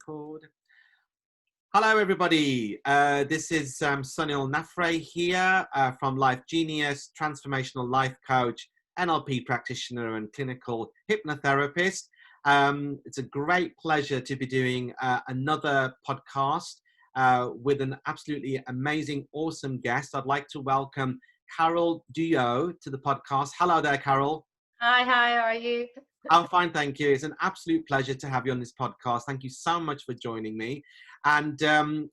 record. Hello, everybody. This is Sunil Naphray here from Life Genius, Transformational Life Coach, NLP practitioner and clinical hypnotherapist. It's a great pleasure to be doing another podcast with an absolutely amazing, awesome guest. I'd like to welcome Carole Douillot to the podcast. Hello there, Carole. Hi, how are you? I'm fine, thank you. It's an absolute pleasure to have you on this podcast. Thank you so much for joining me. And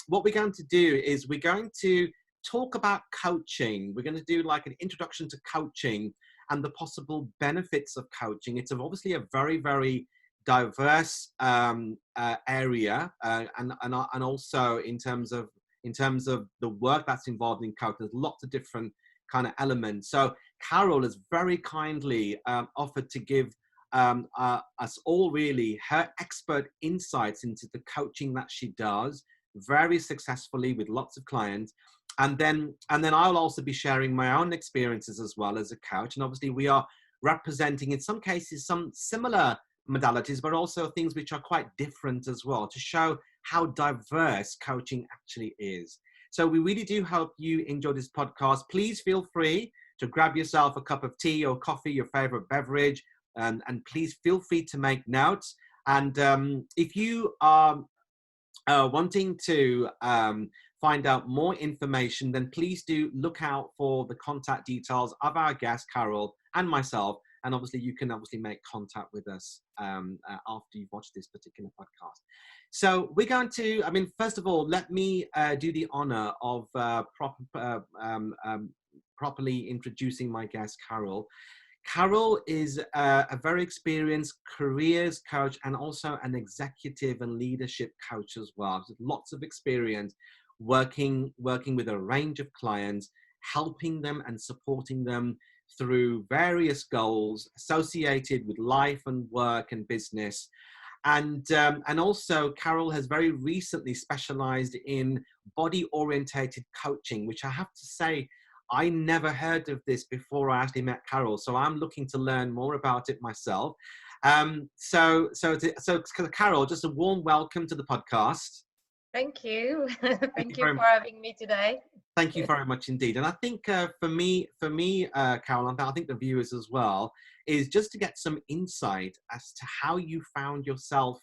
what we're going to do is we're going to talk about coaching. We're going to do like an introduction to coaching and the possible benefits of coaching. It's obviously a very, very diverse area, and also in terms of the work that's involved in coaching. There's lots of different kind of elements. So Carole has very kindly offered to give us all really her expert insights into the coaching that she does very successfully with lots of clients, and then I'll also be sharing my own experiences as well as a coach. And obviously we are representing in some cases some similar modalities, but also things which are quite different as well, to show how diverse coaching actually is. So we really do hope you enjoy this podcast. Please feel free to grab yourself a cup of tea or coffee, your favorite beverage, and please feel free to make notes. And if you are wanting to find out more information, then please do look out for the contact details of our guest, Carole, and myself. And obviously, you can make contact with us after you've watched this particular podcast. So we're going to, first of all, let me do the honor of properly introducing my guest, Carole. Carole is a very experienced careers coach and also an executive and leadership coach as well. With lots of experience working with a range of clients, helping them and supporting them through various goals associated with life and work and business. And also Carole has very recently specialized in body-orientated coaching, which I have to say, I never heard of this before I actually met Carole, so I'm looking to learn more about it myself. So Carole, just a warm welcome to the podcast. Thank you. Thank you for having me today. Thank you very much indeed. And I think for me, Carole, and I think the viewers as well, is just to get some insight as to how you found yourself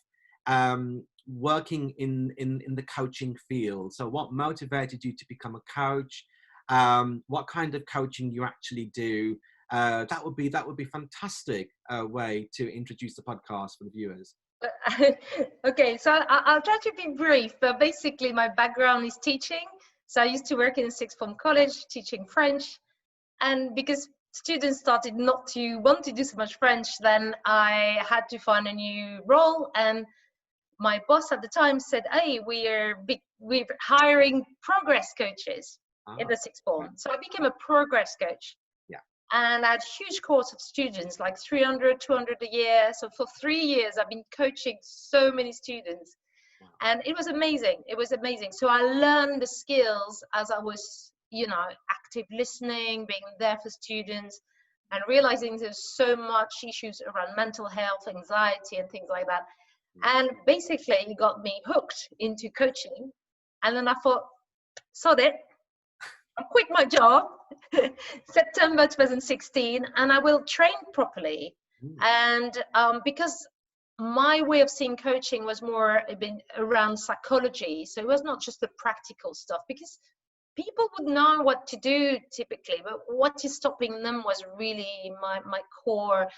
working in the coaching field. So what motivated you to become a coach? What kind of coaching you actually do? That would be fantastic way to introduce the podcast for the viewers. Okay, so I'll try to be brief, but basically my background is teaching. So I used to work in a sixth form college teaching French, and because students started not to want to do so much French, then I had to find a new role. And my boss at the time said, "Hey, we're hiring progress coaches in the sixth form." So I became a progress coach. Yeah. And I had a huge course of students, like 300, 200 a year. So for 3 years, I've been coaching so many students. Wow. And it was amazing. It was amazing. So I learned the skills as I was, active listening, being there for students, and realizing there's so much issues around mental health, anxiety, and things like that. And basically, it got me hooked into coaching. And then I thought, sod it. I'll quit my job September 2016, and I will train properly. And because my way of seeing coaching was more around psychology, so it was not just the practical stuff, because people would know what to do typically, but what is stopping them was really my core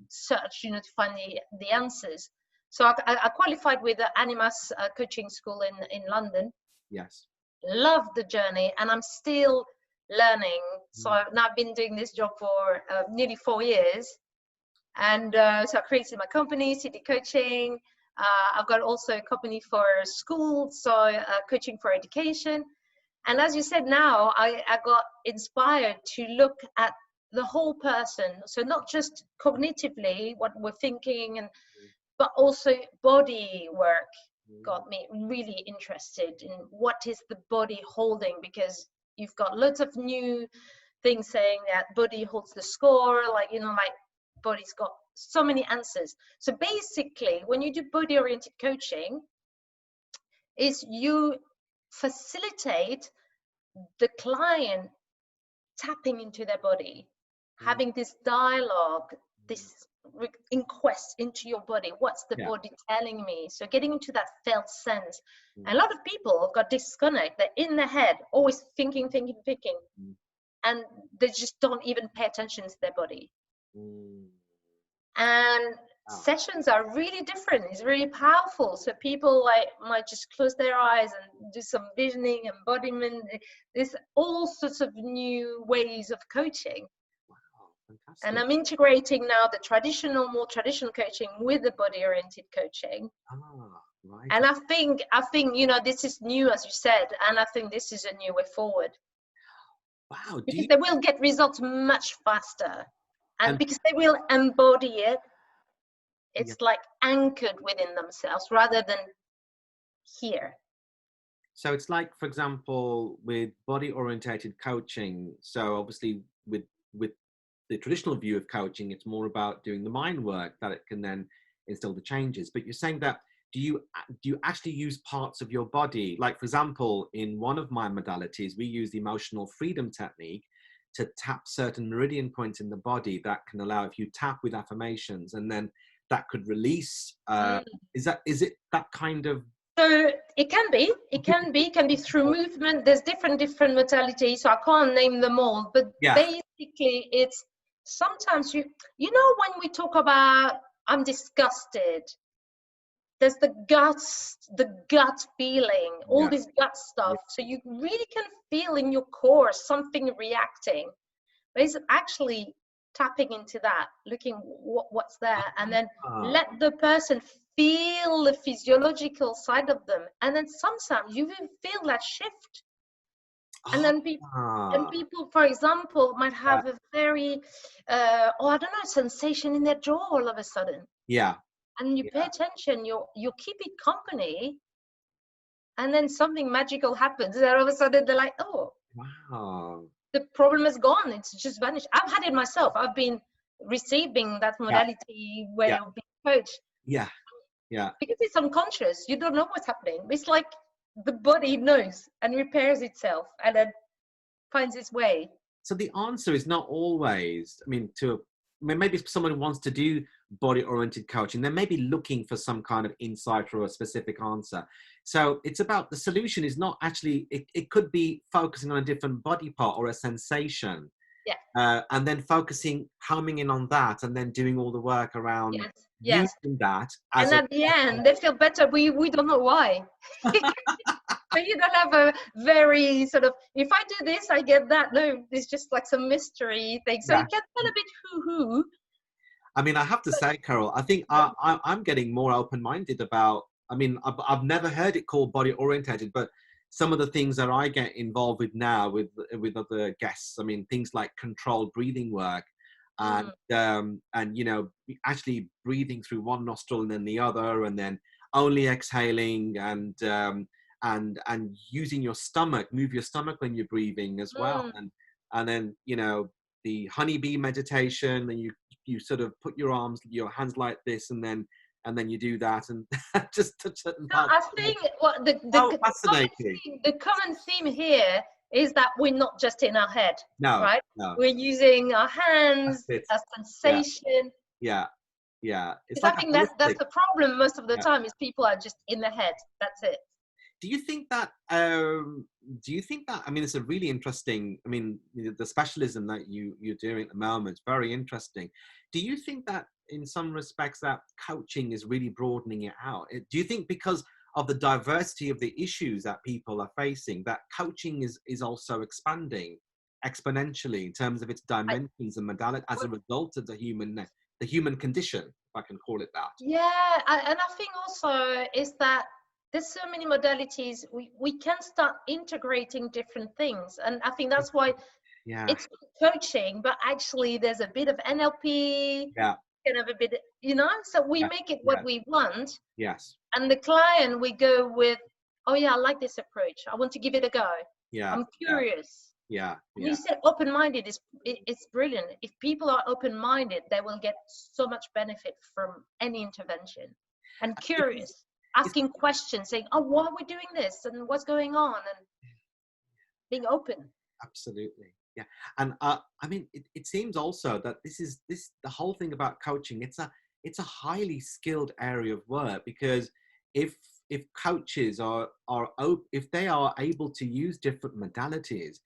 search, to find the answers. So I qualified with the Animas coaching school in London. Yes. Loved the journey, and I'm still learning. So now I've been doing this job for nearly 4 years, and so I created my company, City Coaching. I've got also a company for school, so coaching for education. And as you said, now I got inspired to look at the whole person, so not just cognitively what we're thinking, but also body work. Got me really interested in what is the body holding, because you've got lots of new things saying that body holds the score, like everybody's got so many answers. So basically, when you do body-oriented coaching, is you facilitate the client tapping into their body, having this dialogue, this inquest into your body. What's the body telling me? So getting into that felt sense. And a lot of people got disconnect. They're in their head, always thinking, and they just don't even pay attention to their body. And sessions are really different. It's really powerful. So people might just close their eyes and do some visioning, embodiment. There's all sorts of new ways of coaching. Fantastic. And I'm integrating now the more traditional coaching with the body-oriented coaching. Right. And I think, this is new, as you said, and I think this is a new way forward. Wow. Because they will get results much faster. And because they will embody it, it's like anchored within themselves rather than here. So it's like, for example, with body-orientated coaching, so obviously with the traditional view of coaching, it's more about doing the mind work that it can then instill the changes. But you're saying that, do you actually use parts of your body? Like, for example, in one of my modalities, we use the emotional freedom technique to tap certain meridian points in the body that can allow, if you tap with affirmations, and then that could release. Is it that kind of? So it can be through movement. There's different modalities, so I can't name them all. But basically, it's sometimes when we talk about I'm disgusted, there's the gut feeling, all this gut stuff. So you really can feel in your core something reacting. But it's actually tapping into that, looking what's there, and then let the person feel the physiological side of them. And then sometimes you will feel that shift. And then people, for example, might have a very, sensation in their jaw all of a sudden. Yeah. And you pay attention, you keep it company, and then something magical happens. And all of a sudden they're like, oh, wow, the problem is gone. It's just vanished. I've had it myself. I've been receiving that modality where you're being coached. Yeah. Because it's unconscious. You don't know what's happening. It's like the body knows and repairs itself and then finds its way. So the answer is not always, maybe if someone wants to do body-oriented coaching, they may be looking for some kind of insight or a specific answer. So it's about, the solution is not actually, it could be focusing on a different body part or a sensation. And then homing in on that, and then doing all the work around using that. And at the end, they feel better. We don't know why. So you don't have a very sort of, if I do this, I get that. No, it's just like some mystery thing. So it gets a little bit hoo-hoo. I have to say, Carole, I think I'm getting more open-minded about, I've never heard it called body-orientated, but some of the things that I get involved with now with other guests, things like controlled breathing work, and actually breathing through one nostril and then the other, and then only exhaling, and using your stomach, move your stomach when you're breathing as well, and then the honeybee meditation, and you sort of put your hands like this, and then you do that, and just touch certain parts. I think the common theme here is that we're not just in our head, right? No. We're using our hands, our sensation. Yeah. It's I think that's the problem most of the time, is people are just in their head. That's it. Do you think that, it's a really interesting, the specialism that you're doing at the moment is very interesting. Do you think that in some respects that coaching is really broadening it out? Do you think because of the diversity of the issues that people are facing, that coaching is also expanding exponentially in terms of its dimensions and modality as a result of the human condition, if I can call it that? Yeah, and I think also is that there's so many modalities, we can start integrating different things. And I think that's why it's coaching, but actually there's a bit of NLP, kind of a bit, so we make it what we want. Yes. And the client, we go with, I like this approach. I want to give it a go. I'm curious. Yeah. And you said open-minded it's brilliant. If people are open-minded, they will get so much benefit from any intervention. And curious, asking questions, saying, oh, why are we doing this? And what's going on? And being open. Absolutely. Yeah. And I mean, it seems also that the whole thing about coaching, it's a highly skilled area of work, because if coaches if they are able to use different modalities,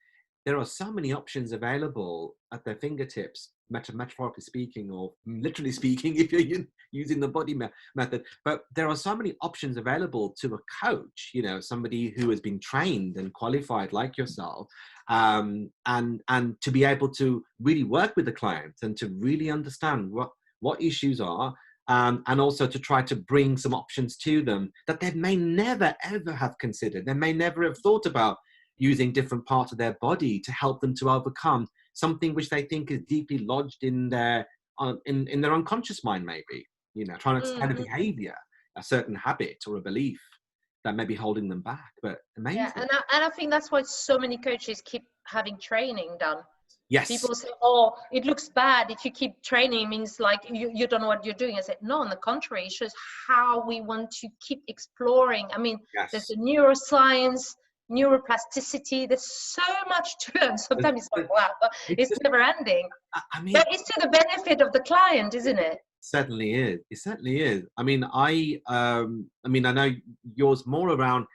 there are so many options available at their fingertips, metaphorically speaking, or literally speaking, if you're using the body method. But there are so many options available to a coach, somebody who has been trained and qualified like yourself, and to be able to really work with the client and to really understand what issues are, and also to try to bring some options to them that they may never, ever have considered. They may never have thought about using different parts of their body to help them to overcome something which they think is deeply lodged in their unconscious mind, maybe, trying to explain a behavior, a certain habit or a belief that may be holding them back. But amazing. Yeah, and I think that's why so many coaches keep having training done. Yes. People say, oh, it looks bad if you keep training, means like you don't know what you're doing. I said, no, on the contrary, it shows how we want to keep exploring. I mean, there's the neuroscience, neuroplasticity, there's so much to learn. Sometimes it's like, wow, it's never ending. I mean, but it's to the benefit of the client, isn't it? Certainly is. It certainly is. I mean, I know yours more around,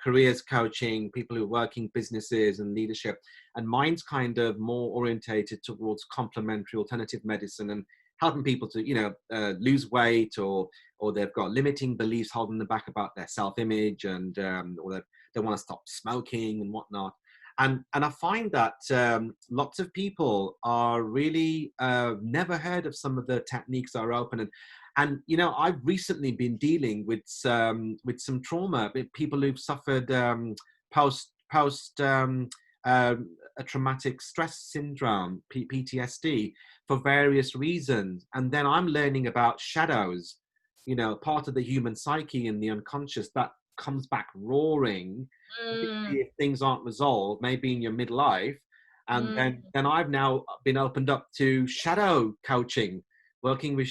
careers coaching, people who are working businesses and leadership, and mine's kind of more orientated towards complementary alternative medicine and helping people to, lose weight, or they've got limiting beliefs holding them back about their self-image, and or they want to stop smoking and whatnot. And I find that lots of people are really never heard of some of the techniques that are open. And I've recently been dealing with some trauma, people who've suffered post a traumatic stress syndrome, PTSD, for various reasons. And then I'm learning about shadows, part of the human psyche and the unconscious that comes back roaring if things aren't resolved, maybe in your midlife. And then I've now been opened up to shadow coaching, working with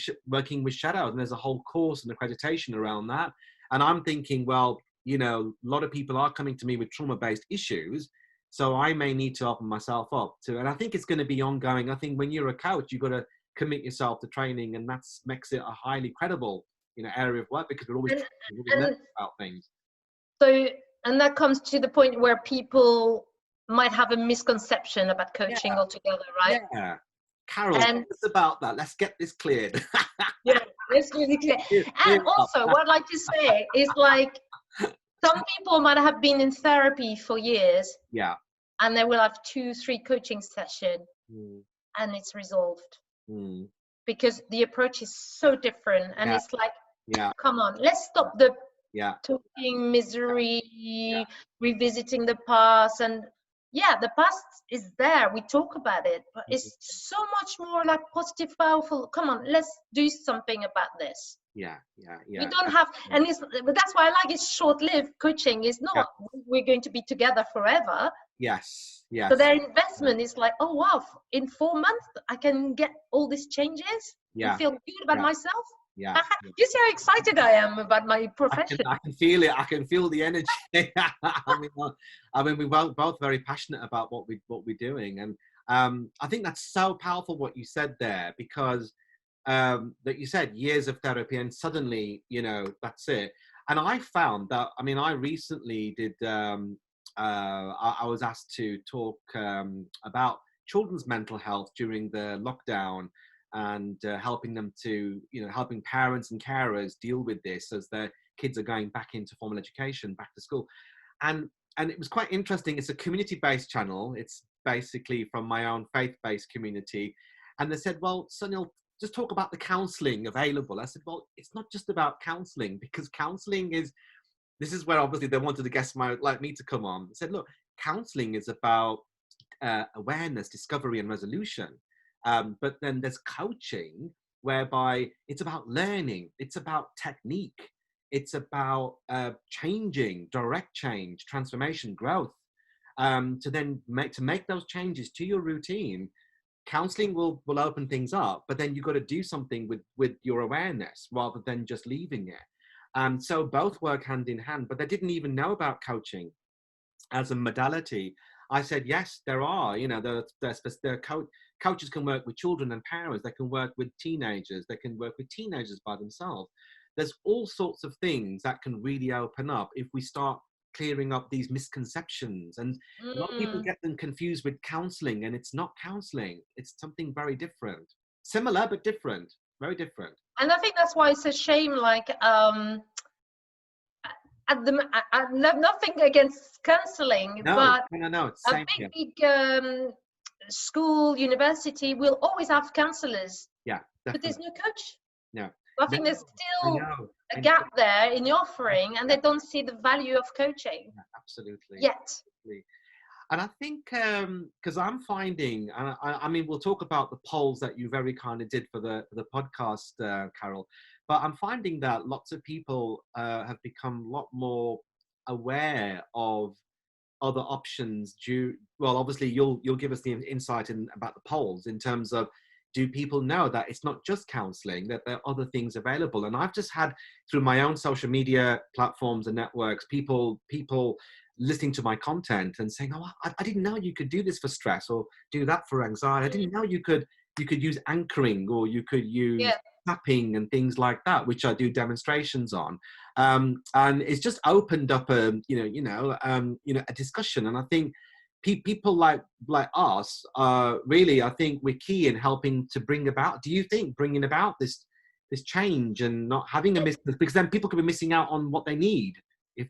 shadows, and there's a whole course and accreditation around that. And I'm thinking, well, a lot of people are coming to me with trauma-based issues, so I may need to open myself up to. And I think it's going to be ongoing. I think when you're a coach, you've got to commit yourself to training, and that makes it a highly credible area of work, because we're always learning about things. So, and that comes to the point where people might have a misconception about coaching altogether, right? Yeah. Carole, tell us about that. Let's get this cleared. Yeah, let's really clear. And also, what I'd like to say is, like, some people might have been in therapy for years. Yeah. And they will have 2-3 coaching sessions, and it's resolved. Because the approach is so different. And it's like, come on, let's stop the talking misery, revisiting the past. And the past is there, we talk about it, but it's so much more like positive, powerful. Come on, let's do something about this. We don't have, and but that's why I like it's short-lived. Coaching is not we're going to be together forever. Yes. So their investment is like, oh wow, in 4 months I can get all these changes and feel good about myself. You see how excited I am about my profession. I can feel it. I can feel the energy. I mean, we're both very passionate about what we're doing, and I think that's so powerful what you said there, because that you said years of therapy, and suddenly that's it. And I found that, I mean, I recently did. I was asked to talk about children's mental health during the lockdown, and helping them to, helping parents and carers deal with this as their kids are going back into formal education, back to school. And it was quite interesting. It's a community-based channel. It's basically from my own faith-based community. And they said, well, Sunil, just talk about the counselling available. I said, well, it's not just about counselling, because counselling this is where obviously they wanted a guest like me to come on. They said, look, counselling is about awareness, discovery, and resolution. But then there's coaching, whereby it's about learning, it's about technique, it's about changing, direct change, transformation, growth. to then make those changes to your routine. Counseling will open things up, but then you've got to do something with your awareness rather than just leaving it. So both work hand in hand, but they didn't even know about coaching as a modality. I said, yes, there are, coaches can work with children and parents. They can work with teenagers. They can work with teenagers by themselves. There's all sorts of things that can really open up if we start clearing up these misconceptions. And a lot of people get them confused with counseling, and it's not counseling. It's something very different. Similar, but different. Very different. And I think that's why it's a shame, like, I have nothing against counseling, but no, it's a big school, university will always have counselors. Yeah, definitely. But there's no coach. No. I think there's still a gap there in the offering, and they don't see the value of coaching. Yeah, absolutely. Yet. Absolutely. And I think, because I'm finding, I mean, we'll talk about the polls that you very kindly did for the podcast, Carole, but I'm finding that lots of people have become a lot more aware of other options. Well, obviously, you'll give us the insight about the polls in terms of, do people know that it's not just counseling, that there are other things available? And I've just had, through my own social media platforms and networks, people listening to my content and saying, oh, I didn't know you could do this for stress, or do that for anxiety. I didn't know you could use anchoring, or you could use tapping and things like that, which I do demonstrations on. And it's just opened up a discussion. And I think people like us, really, I think we're key in helping to bring about, bringing about this change, and not having because then people could be missing out on what they need.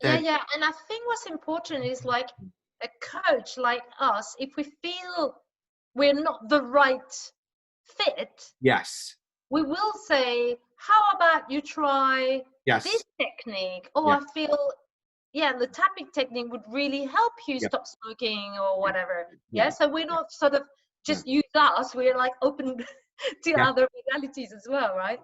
And I think what's important is, like, a coach like us, if we feel we're not the right fit, yes, we will say, how about you try this technique? Or I feel, the tapping technique would really help you stop smoking, or whatever. So we're not sort of just use us, we're like open to other modalities as well, right?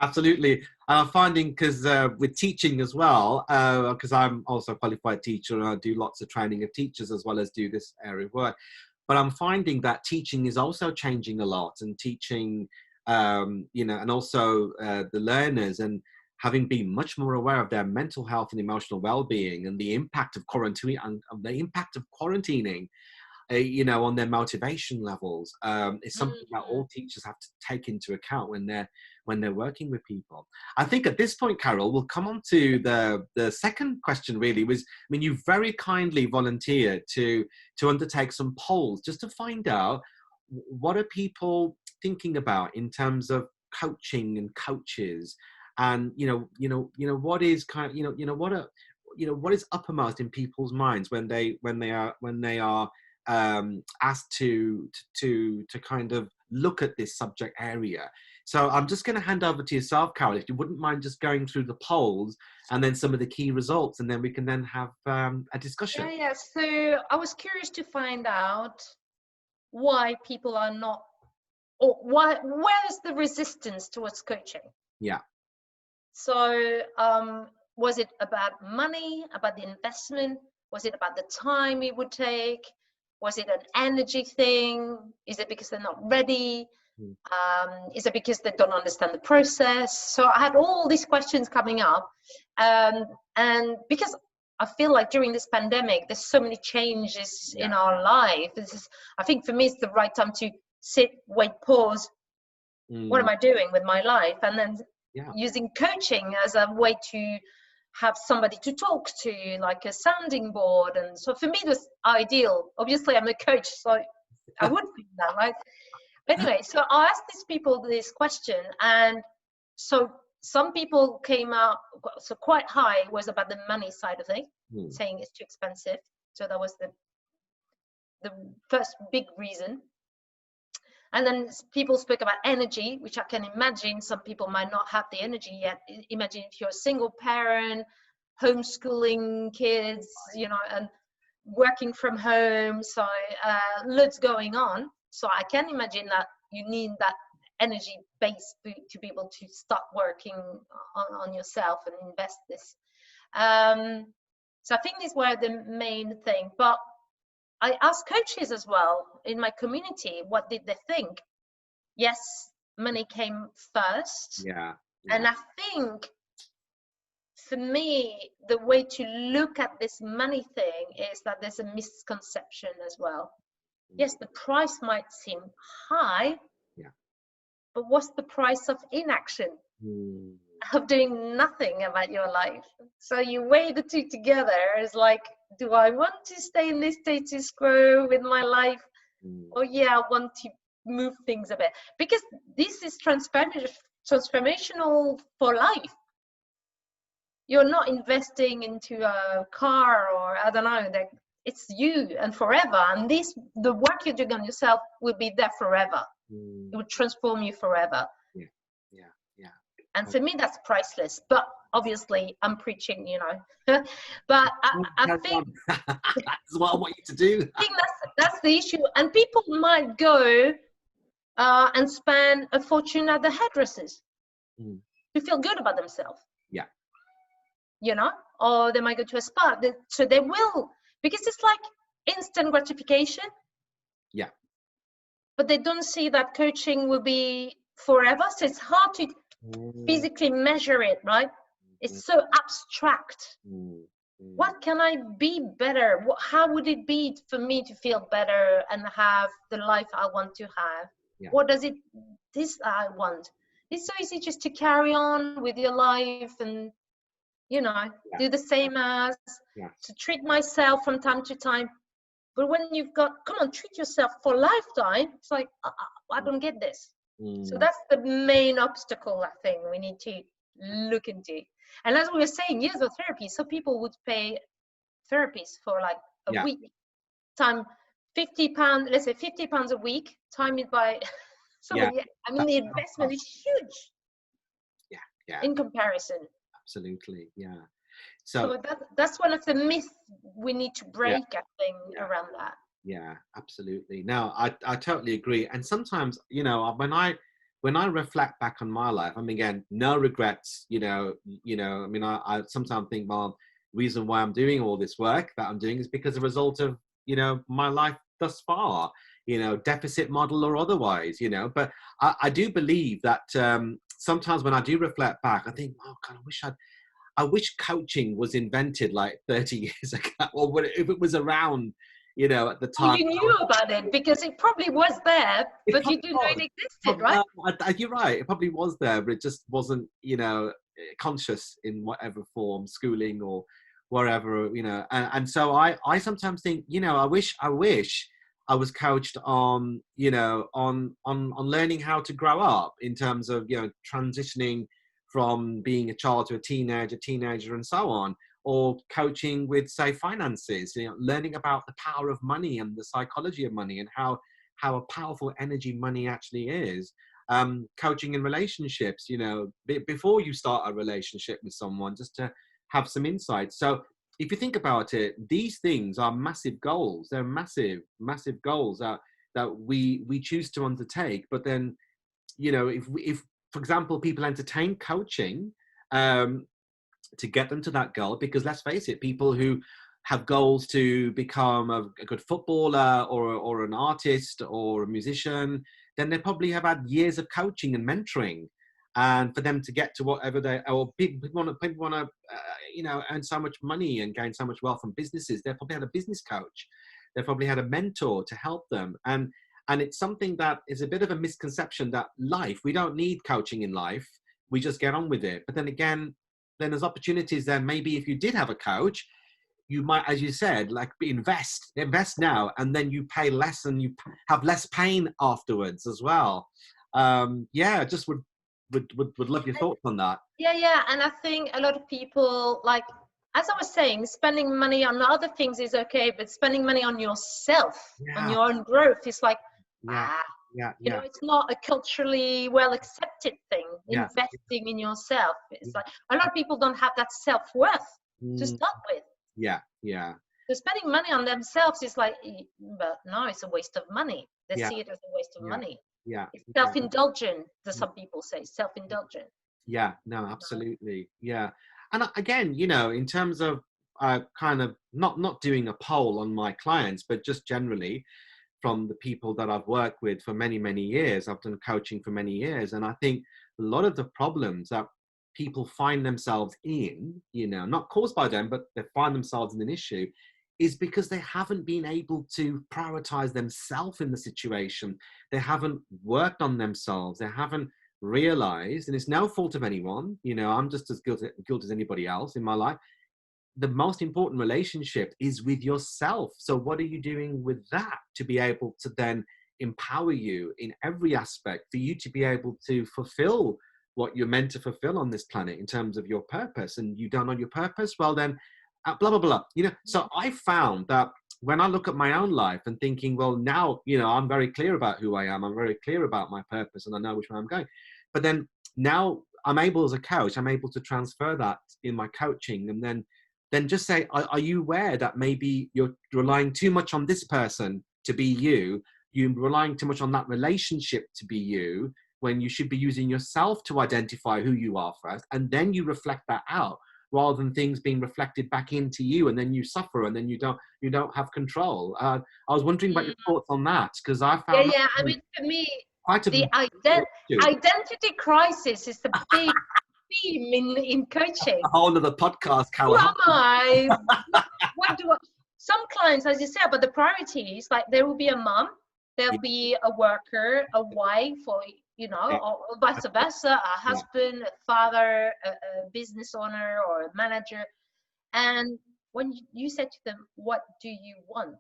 Absolutely. I'm finding, because with teaching as well, because I'm also a qualified teacher, and I do lots of training of teachers as well as do this area of work, but I'm finding that teaching is also changing a lot, and teaching, and also the learners, and having been much more aware of their mental health and emotional well-being, and the impact of quarantining on their motivation levels, is something that all teachers have to take into account when they're working with people. I think at this point, Carole, we'll come on to the second question. Really, was, I mean, you very kindly volunteered to undertake some polls just to find out, what are people thinking about in terms of coaching and coaches, and what is what is uppermost in people's minds when they are asked to kind of look at this subject area. So I'm just going to hand over to yourself, Carole, if you wouldn't mind just going through the polls and then some of the key results, and then we can then have a discussion. So I was curious to find out why people are not, or where's the resistance towards coaching? So was it about money, about the investment? Was it about the time it would take? Was it an energy thing? Is it because they're not ready? Is it because they don't understand the process? So I had all these questions coming up, and because I feel like during this pandemic, there's so many changes in our life. I think for me, it's the right time to sit, wait, pause. What am I doing with my life? And then using coaching as a way to have somebody to talk to, like a sounding board. And so for me, it was ideal. Obviously, I'm a coach, so I would think that, right? But anyway, so I asked these people this question, and so some people came out, so quite high was about the money side of things, saying it's too expensive. So that was the first big reason. And then people spoke about energy, which I can imagine some people might not have the energy yet. Imagine if you're a single parent, homeschooling kids, and working from home. So loads going on. So I can imagine that you need that energy base to be able to start working on yourself and invest this. So I think these were the main thing. But I asked coaches as well in my community, what did they think? Yes, money came first. Yeah. And I think for me, the way to look at this money thing is that there's a misconception as well. Yes, the price might seem high, but what's the price of inaction? Of doing nothing about your life? So you weigh the two together. It's like, do I want to stay in this status quo with my life? Or I want to move things a bit, because this is transformational for life. You're not investing into a car, or I don't know, that it's you and forever. And the work you're doing on yourself will be there forever. It will transform you forever. And for me, that's priceless. But obviously, I'm preaching, but I think that's what I want you to do. I think that's the issue. And people might go and spend a fortune at the hairdressers to feel good about themselves. Or they might go to a spa. So they will, because it's like instant gratification. But they don't see that coaching will be forever. So it's hard to physically measure it, right? It's so abstract. What can I be better? How would it be for me to feel better and have the life I want to have? What does this I want? It's so easy just to carry on with your life and do the same as to treat myself from time to time. But when you've got, come on, treat yourself for a lifetime, it's like, I don't get this. So that's the main obstacle I think we need to look into. And as we were saying, years of therapy, so people would pay therapists for like a week, time £50, let's say £50 a week, time it by I mean, the investment is huge in comparison. Absolutely, So that's one of the myths we need to break, I think, around that. Yeah, absolutely. No, I totally agree. And sometimes, when I reflect back on my life, I mean, again, no regrets, I mean, I sometimes think, well, reason why I'm doing all this work that I'm doing is because a result of, my life thus far, deficit model or otherwise, but I do believe that sometimes when I do reflect back, I think, oh God, I wish coaching was invented like 30 years ago, or if it was around, at the time. Well, you knew about it because it probably was there, but you didn't know it existed, right? You're right. It probably was there, but it just wasn't, conscious in whatever form, schooling or wherever, And so I sometimes think, I wish I was coached on, on learning how to grow up in terms of, transitioning from being a child to a teenager and so on, or coaching with, say, finances, learning about the power of money and the psychology of money and how a powerful energy money actually is. Coaching in relationships, before you start a relationship with someone, just to have some insights. So if you think about it, these things are massive goals. They're massive, massive goals that we choose to undertake. But then, if for example, people entertain coaching to get them to that goal, because let's face it, people who have goals to become a good footballer or an artist or a musician, then they probably have had years of coaching and mentoring. And for them to get to whatever people want to, earn so much money and gain so much wealth from businesses, they probably had a business coach. They probably had a mentor to help them. And it's something that is a bit of a misconception that we don't need coaching in life. We just get on with it. But then again, then there's opportunities then maybe if you did have a coach, you might, as you said, like invest now, and then you pay less and you have less pain afterwards as well. Just would love your thoughts on that. And I think a lot of people, like, as I was saying, spending money on other things is okay, but spending money on yourself, on your own growth, is like, it's not a culturally well accepted thing. Investing in yourself, it's like a lot of people don't have that self-worth to start with. So spending money on themselves is like, but no, it's a waste of money. They see it as a waste of money. It's self-indulgent, as some people say, self-indulgent. No, absolutely. And again, in terms of, kind of not doing a poll on my clients, but just generally from the people that I've worked with for many, many years. I've done coaching for many years. And I think a lot of the problems that people find themselves in, you know, not caused by them, but they find themselves in an issue, is because they haven't been able to prioritize themselves in the situation. They haven't worked on themselves. They haven't realized, and it's no fault of anyone, you know, I'm just as guilty as anybody else in my life. The most important relationship is with yourself. So what are you doing with that to be able to then empower you in every aspect for you to be able to fulfill what you're meant to fulfill on this planet in terms of your purpose? And you don't know your purpose, well then, blah, blah, blah. You know, so I found that when I look at my own life and thinking, well, now, you know, I'm very clear about who I am. I'm very clear about my purpose and I know which way I'm going. But then now I'm able, as a coach, I'm able to transfer that in my coaching and then just say, are you aware that maybe you're relying too much on this person to be you? You're relying too much on that relationship to be you, when you should be using yourself to identify who you are first, and then you reflect that out, rather than things being reflected back into you, and then you suffer, and then you don't have control. I was wondering about your thoughts on that, because I found Yeah. I mean, for me, quite the identity crisis is the big theme in coaching. a whole other podcast, Who Carole. am I? What do I? Some clients, as you said, but the priorities, like there will be a mom, there'll be a worker, a wife, or you know, or vice versa, a husband, a father, a business owner, or a manager. And when you said to them, "What do you want?"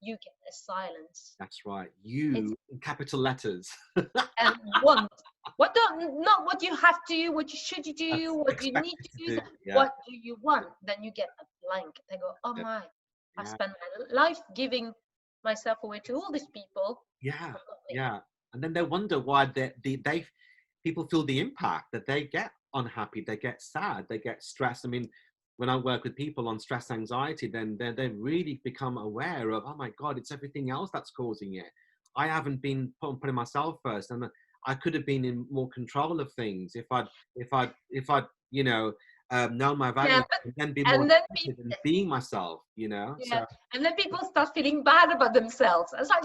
You get a silence. That's right. You in capital letters. And want. Not what you have to, what you should do, what you need to do. What do you want? Then you get a blank. They go, oh my, I spent my life giving myself away to all these people. And then they wonder why people feel the impact, that they get unhappy, they get sad, they get stressed. I mean, when I work with people on stress anxiety, then they really become aware of, oh my God, it's everything else that's causing it. I haven't been putting myself first, and I could have been in more control of things if I'd you know, known my values, and then be more effective in being myself, you know. So, and then people start feeling bad about themselves. It's like,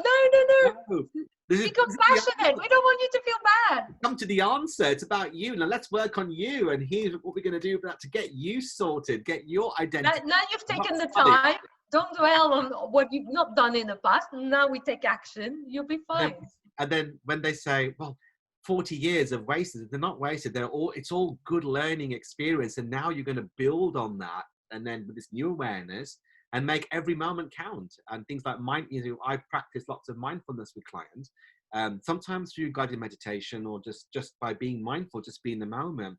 no. Be compassionate. We don't want you to feel bad. Come to the answer. It's about you. Now let's work on you. And here's what we're going to do about to get you sorted, get your identity. Now you've taken the time. Don't dwell on what you've not done in the past. Now we take action. You'll be fine. And then when they say, well, 40 years of wasted, they're not wasted. It's all good learning experience. And now you're going to build on that. And then with this new awareness, and make every moment count. And things like I practice lots of mindfulness with clients, sometimes through guided meditation, or just by being mindful, just be in the moment.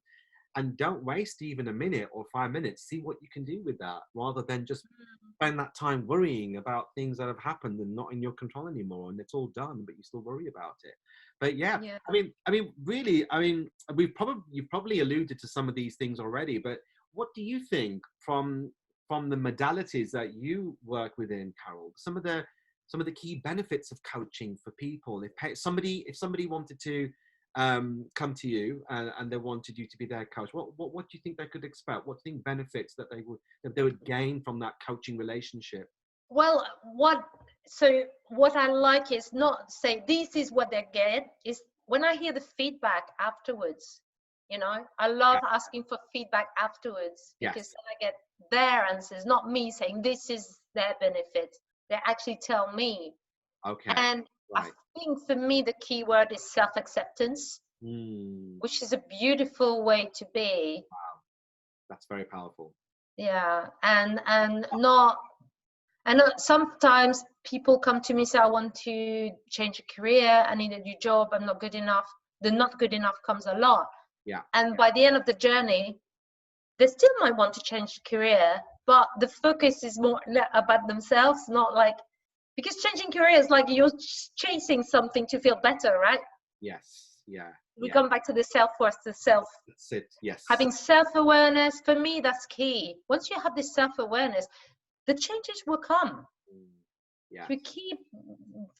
And don't waste even a minute or 5 minutes. See what you can do with that, rather than just spend that time worrying about things that have happened and not in your control anymore. And it's all done, but you still worry about it. But I mean, really, you've probably alluded to some of these things already. But what do you think from the modalities that you work within, Carole? Some of the key benefits of coaching for people. If somebody wanted to come to you and they wanted you to be their coach, what do you think they could expect? What do you think benefits that they would gain from that coaching relationship? Well, what I like is not say this is what they get, is when I hear the feedback afterwards. You know, I love asking for feedback afterwards, because I get their answers, not me saying this is their benefit. They actually tell me. Okay. And I think for me the key word is self-acceptance, which is a beautiful way to be. Wow, that's very powerful. Yeah, and sometimes people come to me and say, I want to change a career, I need a new job, I'm not good enough. The not good enough comes a lot. And by the end of the journey, they still might want to change career, but the focus is more about themselves, not like, because changing career is like you're chasing something to feel better, right? Yes. Yeah. We come back to the self-worth, That's it. Yes. Having self-awareness, for me, that's key. Once you have this self-awareness, the changes will come. Yeah. We keep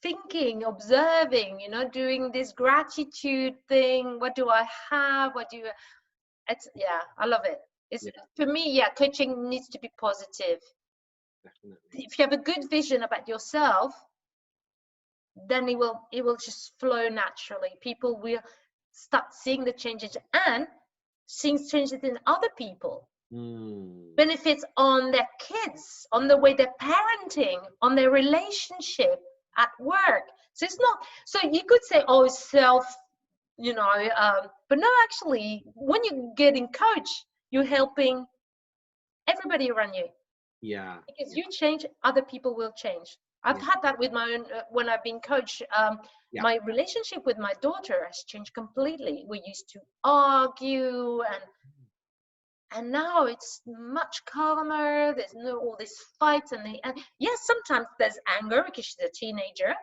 thinking, observing, you know, doing this gratitude thing. What do I have? I love it. It's for me, yeah, coaching needs to be positive. Definitely. If you have a good vision about yourself, then it will just flow naturally. People will start seeing the changes and seeing changes in other people. Benefits on their kids, on the way they're parenting, on their relationship at work. So it's not, so you could say, oh, it's self, but no, actually, when you're getting coached, you're helping everybody around you. Yeah. Because you change, other people will change. I've had that with my own, when I've been coached, my relationship with my daughter has changed completely. We used to argue and now it's much calmer. There's no all these fights and yes, sometimes there's anger because she's a teenager,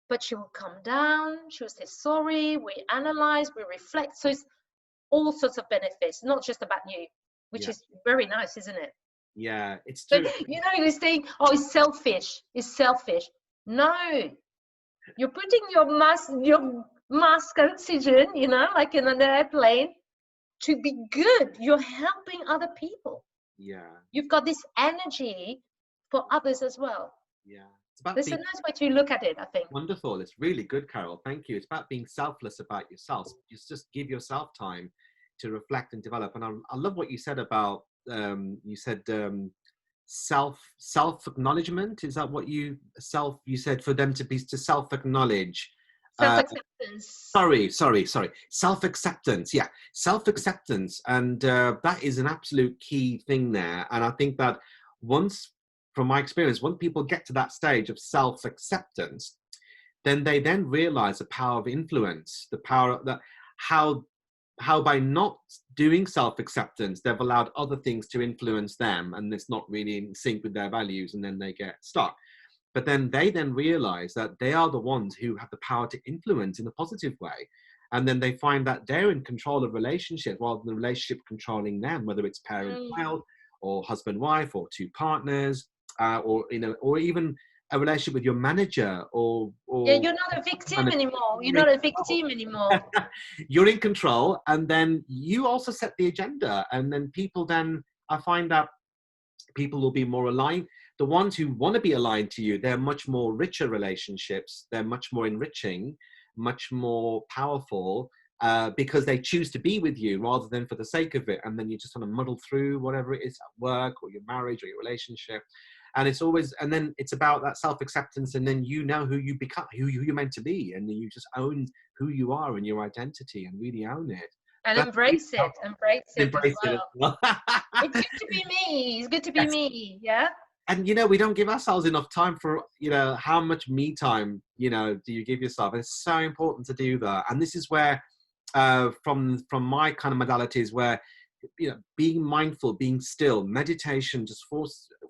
but she will calm down. She will say sorry. We analyze, we reflect. So it's all sorts of benefits, not just about you, which is very nice, isn't it? Yeah, it's true. But, you're saying, oh, it's selfish. It's selfish. No, you're putting your mask oxygen, like in an airplane, to be good. You're helping other people. Yeah. You've got this energy for others as well. Yeah. It's about There's a nice way to look at it, I think. Wonderful. It's really good, Carole. Thank you. It's about being selfless about yourself. Just give yourself time to reflect and develop. And I love what you said about, you said self-acknowledgement. Is that what you said for them to self-acknowledge? Self-acceptance. Sorry. Self-acceptance. Yeah. Self-acceptance. And that is an absolute key thing there. And I think that from my experience, when people get to that stage of self-acceptance, then they then realize the power of influence, the power that how by not doing self-acceptance, they've allowed other things to influence them, and it's not really in sync with their values, and then they get stuck. But then they realize that they are the ones who have the power to influence in a positive way. And then they find that they're in control of relationship rather than the relationship controlling them, whether it's parent-child or husband-wife or two partners, or even a relationship with your manager or you're not a victim anymore. You're not a victim anymore. You're in control, and then you also set the agenda. And then I find that people will be more aligned. The ones who want to be aligned to you, they're much more richer relationships. They're much more enriching, much more powerful, because they choose to be with you rather than for the sake of it. And then you just want to muddle through whatever it is at work or your marriage or your relationship. And then it's about that self-acceptance, and then you know who you become, who you're meant to be, and then you just own who you are and your identity and really own it. And embrace it as well. It's good to be me. It's good to be me. Yeah. And, we don't give ourselves enough time for, how much me time, do you give yourself? And it's so important to do that. And this is where, from my kind of modalities where, being mindful, being still, meditation just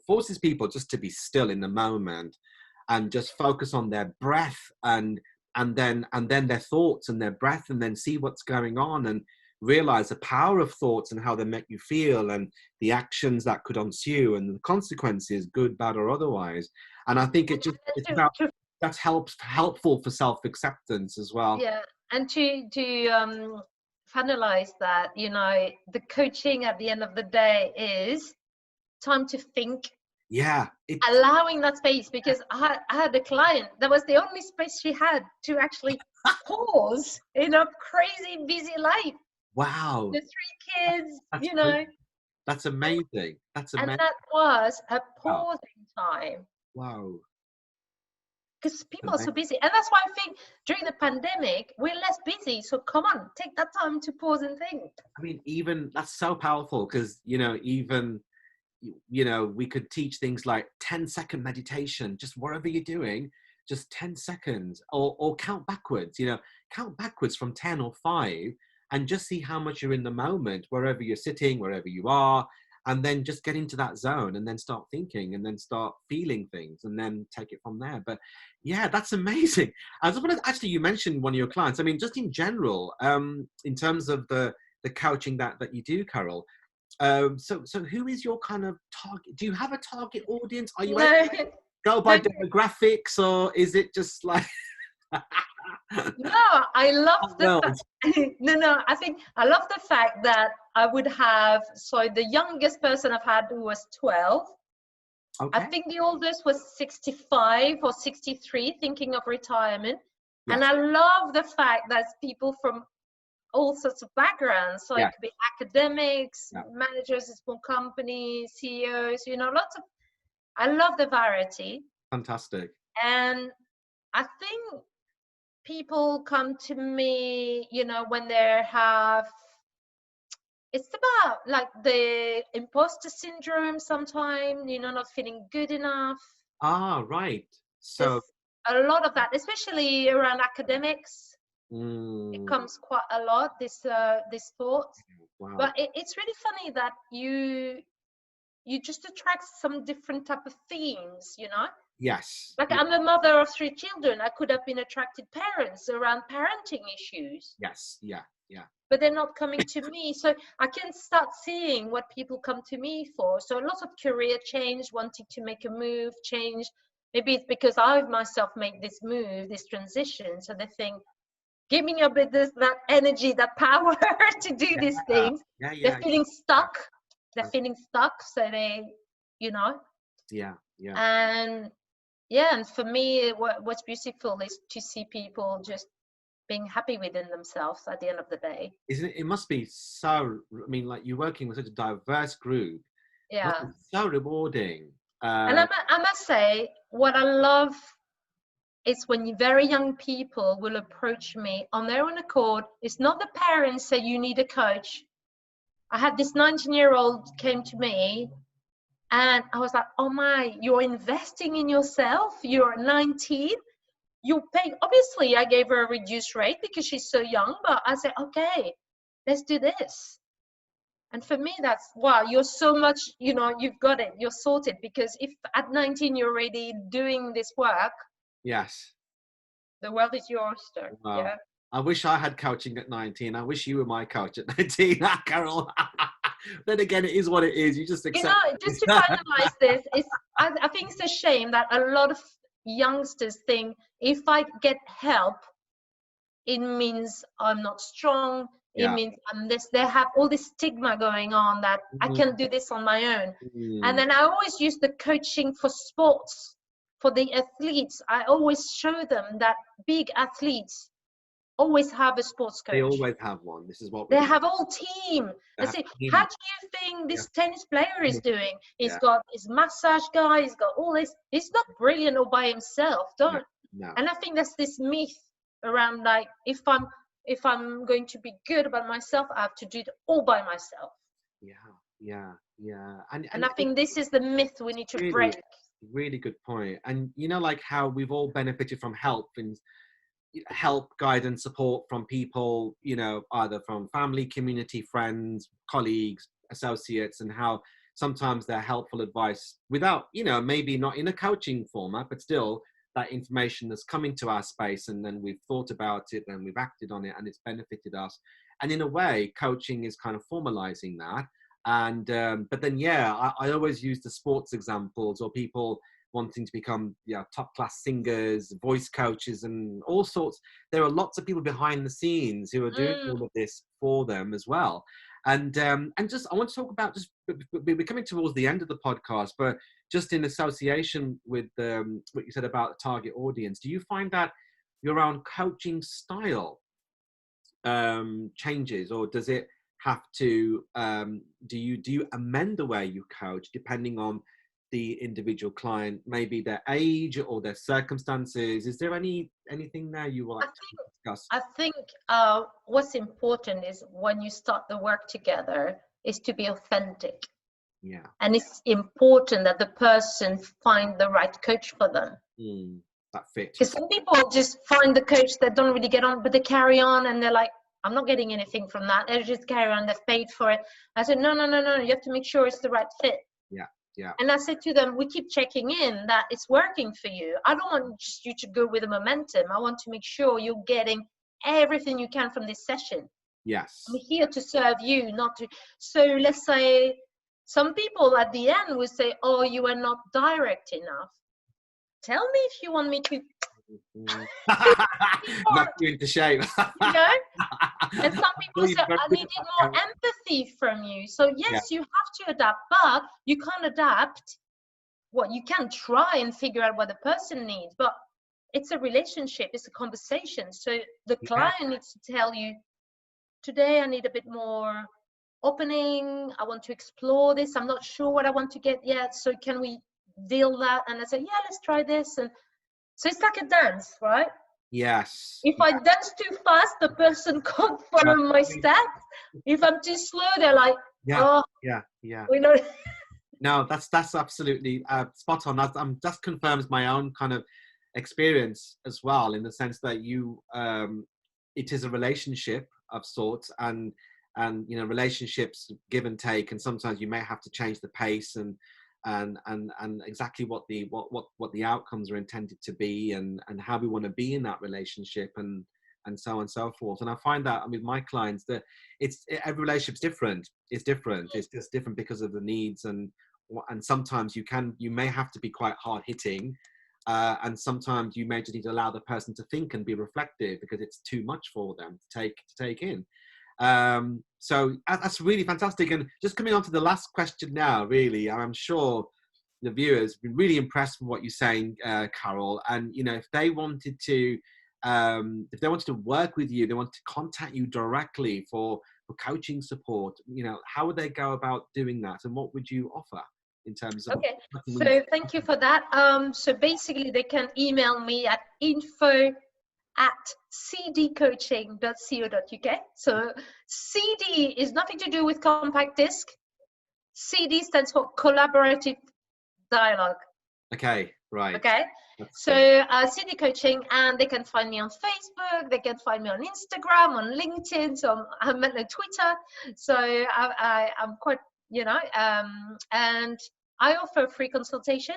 forces people just to be still in the moment and just focus on their breath and then their thoughts and their breath, and then see what's going on and realize the power of thoughts and how they make you feel and the actions that could ensue and the consequences, good, bad, or otherwise. And I think that's helpful for self-acceptance as well. Yeah, and to finalize that, the coaching at the end of the day is time to think. Yeah, allowing that space, because I had a client that was the only space she had to actually pause in a crazy busy life. Wow. The 3 kids, That's amazing. And that was a pausing time. Wow. Because people are so busy. And that's why I think during the pandemic, we're less busy. So come on, take that time to pause and think. I mean, even that's so powerful because, we could teach things like 10-second meditation, just whatever you're doing, just 10 seconds or count backwards, count backwards from 10 or 5 and just see how much you're in the moment, wherever you're sitting, wherever you are, and then just get into that zone and then start thinking and then start feeling things and then take it from there. But yeah, that's amazing. I just wanted, actually, you mentioned one of your clients. I mean, just in general, in terms of the coaching that you do, Carole, so who is your kind of target? Do you have a target audience? Are you able to go by demographics, or is it just like No, I love the Well, no, I think I love the fact that I would have, so the youngest person I've had was 12. I okay. think the oldest was 65 or 63, thinking of retirement. And Yes. I love the fact that people from all sorts of backgrounds. So it Yeah. could be academics, Yeah. managers of small companies, CEOs, lots of, I love the variety. Fantastic. And I think people come to me, when they have, it's about like the imposter syndrome sometimes, not feeling good enough. Ah, right. There's So, a lot of that, especially around academics. It mm, comes quite a lot, this thought. wow. But it's really funny that you just attract some different type of themes. Yes. Like, I'm a mother of 3 children. I could have been attracted parents around parenting issues, Yes. Yeah. Yeah. but they're not coming to me. So I can start seeing what people come to me for. So lots of career change, wanting to make a move, change. Maybe it's because I've myself made this move, this transition. So they think, give me a bit that energy, that power to do these Yeah. things. Yeah. They're Yeah. feeling stuck. They're Yeah. feeling stuck. So they, you know, Yeah. Yeah. and yeah. And for me, what's beautiful is to see people just being happy within themselves at the end of the day. Isn't it? It must be so. I mean, like you're working with such a diverse group. It must Yeah. be so rewarding. And I must say, what I love is when very young people will approach me on their own accord. It's not the parents say you need a coach. I had this 19-year-old came to me and I was like, oh my, you're investing in yourself. You're 19. You pay. Obviously, I gave her a reduced rate because she's so young, but I said, okay, let's do this. And for me, that's, wow, you're so much, you've got it, you're sorted. Because if at 19 you're already doing this work, Yes. the world is your oyster. Wow. Yeah. I wish I had coaching at 19. I wish you were my coach at 19, Carole. Then again, it is what it is. You just accept Just to it. finalize this, I think it's a shame that a lot of youngsters think if I get help, it means I'm not strong. It Yeah. means I'm this. They have all this stigma going on that I Mhm. can do this on my own. And Mm. then I always use the coaching for sports, for the athletes. I always show them that big athletes always have a sports They coach. always have one. This is what we They do. have a whole team. They They have say, team. how do you think Yeah. this tennis player is doing? He's Yeah. got his massage guy, he's got all this. He's not brilliant all by himself. No. Don't. No. And I think that's this myth around, like, if I'm going to be good about myself, I have to do it all by myself. Yeah. Yeah. Yeah. And I think this is the myth we need to really, break. really good point. And like how we've all benefited from help, guidance, support from people, either from family, community, friends, colleagues, associates, and how sometimes they're helpful advice without, maybe not in a coaching format, but still that information that's coming to our space, and then we've thought about it, then we've acted on it, and it's benefited us. And in a way, coaching is kind of formalizing that. And but then, I always use the sports examples, or people wanting to become top class singers, voice coaches, and all sorts. There are lots of people behind the scenes who are doing all of this for them as well. And just I want to talk about, just we're coming towards the end of the podcast, but just in association with what you said about the target audience, do you find that your own coaching style changes, or does it have to do you amend the way you coach depending on the individual client, maybe their age or their circumstances? Is there anything there you would like to discuss? I think what's important is when you start the work together is to be authentic. Yeah. And it's important that the person find the right coach for them. That fits. Because some people just find the coach that don't really get on, but they carry on and they're like, I'm not getting anything from that. They just carry on, they've paid for it. I said, no, you have to make sure it's the right fit. Yeah. Yeah. And I said to them, we keep checking in that it's working for you. I don't want just you to go with the momentum. I want to make sure you're getting everything you can from this session. Yes. I'm here to serve you, not to. So let's say some people at the end will say, oh, you are not direct enough. Tell me if you want me to Knock you into shape. You know? And some people say, I needed more empathy from you. So yes, you have to adapt, but you can't adapt. Well, you can try and figure out what the person needs, but it's a relationship, it's a conversation. So the client needs to tell you, today I need a bit more opening, I want to explore this, I'm not sure what I want to get yet, so can we deal that? And I say, yeah, let's try this. And so it's like a dance, right? Yes. If I dance too fast, the person can't follow my steps. If I'm too slow, they're like, we know. No, that's absolutely spot on. That confirms my own kind of experience as well, in the sense that it is a relationship of sorts, and you know, relationships give and take, and sometimes you may have to change the pace and exactly what the outcomes are intended to be, and how we want to be in that relationship, and so on and so forth. And I find that with my clients that every relationship's different. It's different. It's just different because of the needs, and sometimes you may have to be quite hard hitting, and sometimes you may just need to allow the person to think and be reflective because it's too much for them to take in. So that's really fantastic. And just coming on to the last question now, really, I'm sure the viewers have been really impressed with what you're saying, Carole. And you know, if they wanted to work with you, they want to contact you directly for coaching support, you know, how would they go about doing that, and what would you offer in terms of? Okay, so thank you for that. So basically they can email me at info@cdcoaching.co.uk. So CD is nothing to do with compact disc. CD stands for collaborative dialogue. Okay, right. Okay, so CD coaching, and they can find me on Facebook, they can find me on Instagram, on LinkedIn, so I'm on Twitter. So I'm quite, you know, and I offer a free consultation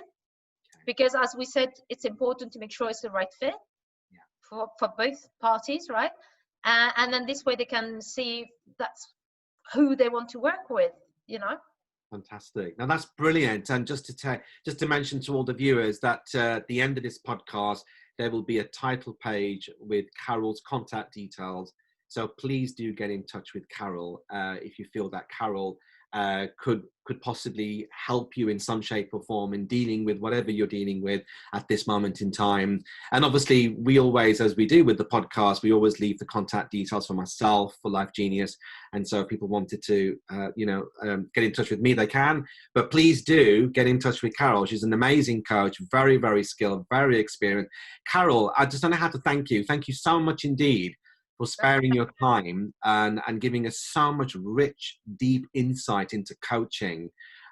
because, as we said, it's important to make sure it's the right fit for both parties, right? And then this way they can see that's who they want to work with, you know. Fantastic. Now that's brilliant. And just to mention to all the viewers that at the end of this podcast, there will be a title page with Carole's contact details. So please do get in touch with Carole if you feel that Carole could possibly help you in some shape or form in dealing with whatever you're dealing with at this moment in time. And obviously we always, as we do with the podcast, we always leave the contact details for myself, for Life Genius. And so if people wanted to get in touch with me, they can, but please do get in touch with Carole. She's an amazing coach, very, very skilled, very experienced. Carole, I just don't know how to thank you. Thank you so much indeed for sparing your time and giving us so much rich, deep insight into coaching,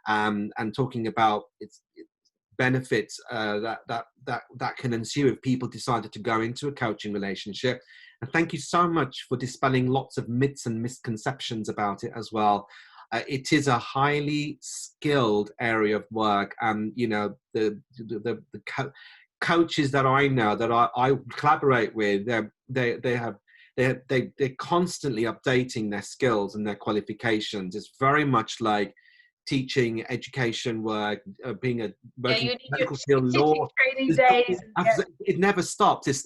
and talking about its benefits that can ensue if people decided to go into a coaching relationship. And thank you so much for dispelling lots of myths and misconceptions about it as well. It is a highly skilled area of work, and you know the coaches that I know that I collaborate with, they're constantly updating their skills and their qualifications. It's very much like teaching, education work, being a medical field law. It never stops. It's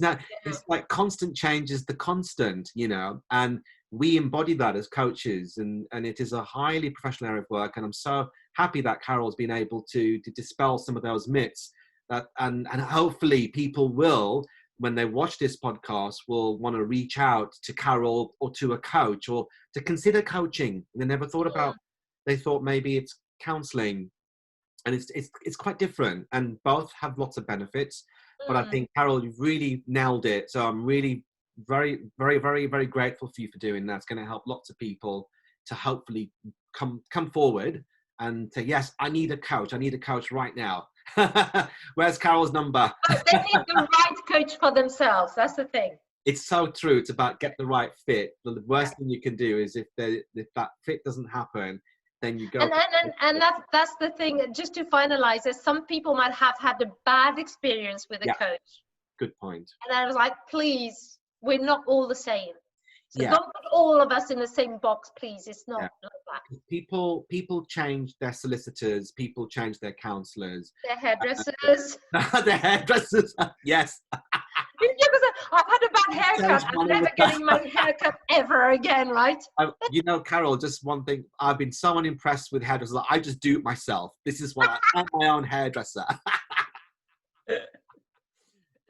like constant change is the constant, you know, and we embody that as coaches, and it is a highly professional area of work. And I'm so happy that Carole's been able to dispel some of those myths, that and hopefully people will, when they watch this podcast, will want to reach out to Carole or to a coach, or to consider coaching. They never thought about, they thought maybe it's counseling, and it's quite different, and both have lots of benefits. But I think, Carole, you've really nailed it. So I'm really very, very, very, very grateful for you for doing that. It's going to help lots of people to hopefully come forward and say, yes, I need a coach right now. Where's Carole's number? They need the right coach for themselves. That's the thing. It's so true. It's about get the right fit. The worst thing you can do is if that fit doesn't happen, then you go. And that's the thing. Just to finalize, is some people might have had a bad experience with a coach. Good point. And I was like, please, we're not all the same. So don't put all of us in the same box, please. It's not like that. People change their solicitors. People change their counsellors. Their hairdressers. Their hairdressers. Yes. I've had a bad haircut. I'm never getting my haircut ever again, right? You know, Carole, just one thing. I've been so unimpressed with hairdressers. I just do it myself. This is what I'm my own hairdresser.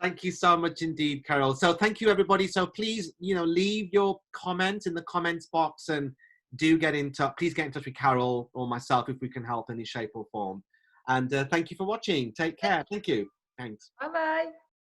Thank you so much indeed, Carole. So thank you, everybody. So please, leave your comments in the comments box and do get in touch. Please get in touch with Carole or myself if we can help in any shape or form. And thank you for watching. Take care. Thank you. Thanks. Bye-bye.